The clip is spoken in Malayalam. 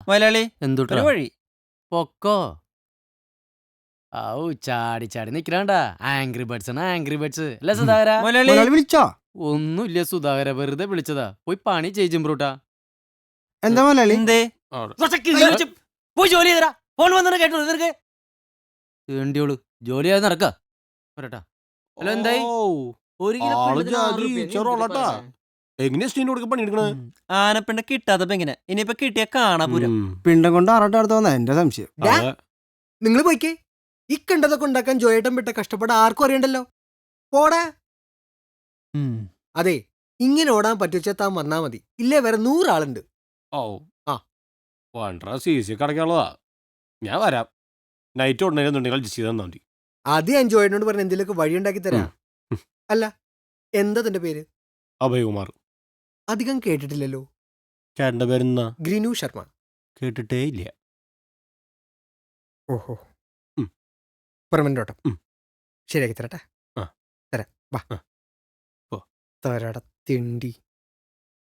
മലയാളി എന്തുട്ടാ ഒരു വഴി പൊക്കോ ഔ ചാടി ചാടി നിക്കണണ്ടാ ആംഗ്രി ബേർഡ്സ് ആണ് ആംഗ്രി ബേർഡ്സ് അല്ലേ സുധാകര മലയാളി മുതലാളി വിളിച്ചോ? ഒന്നുമില്ല സുധാകര വെറുതെ വിളിച്ചതാ പോയി പണി ചെയ്യും ബ്രൂട്ടാ എന്താ മുതലാളി? എന്തേ പോയി ജോലി ചെയ്തരാ ഫോൺ വന്നിട്ട് കേട്ടോ നിനക്ക് വേണ്ടിയോളൂ ജോലി ചെയ്യാതെ നടക്ക പറട്ടാ ഹലോ എന്തായി ഒരു കിലോ ആള് പെണ്ണുത്തിന് ജാതി 6 രൂപ. ഈച്ചറോളാട്ടാ. എങ്ങനെയാ സ്റ്റീൻ്റെ കൊടുക്ക പണിയെടുക്കണേ? ആനപ്പിണ്ട കിട്ടാത്തപ്പോ എങ്ങനെ ഇനിയിപ്പൊ കിട്ടിയ കാണാപൂരം പിണ്ടം കൊണ്ട് ആറാട്ട് വന്നാ എന്റെ സംശയം. അതെ. നിങ്ങൾ പോയിക്കേ ഈ കണ്ടതൊക്കെ ഉണ്ടാക്കാൻ ജോയേട്ടൻ വിട്ട കഷ്ടപ്പാട് ആർക്കും അറിയണ്ടല്ലോ. പോടാ. അതെ, ഇങ്ങനെ ഓടാൻ പറ്റുവെച്ചാ താൻ വന്നാ മതി. ഇല്ലേ വേറെ 100 ആളുണ്ട്. ഓ ആ. വണ്ടറ CC കടക്കാനുള്ളതാ. ഞാൻ വരാം. നൈറ്റ് ഓടണമെന്നുണ്ടെങ്കിൽ അഡ്ജസ്റ്റ് ചെയ്ത് തന്നാ മതി. അത് ഞാൻ ജോയേട്ടനോട് പറഞ്ഞ എന്തെങ്കിലുമൊക്കെ വഴി ഉണ്ടാക്കി തരാം. ഉം. അല്ല, എന്താ തന്റെ പേര്? അഭയകുമാർ. അധികം കേട്ടിട്ടില്ലല്ലോ. ചേട്ടൻ്റെ പേരെന്നാ? ഗ്രീനു ശർമ്മ. കേട്ടിട്ടേ ഇല്ല. ഓഹോ. ഉം. പെർമനന്റ് ഓട്ടം. ഉം. ശരിയാക്കി തരട്ടെ. ആ. തരാം. വാ. ആ. പോ. തരട തിണ്ടി.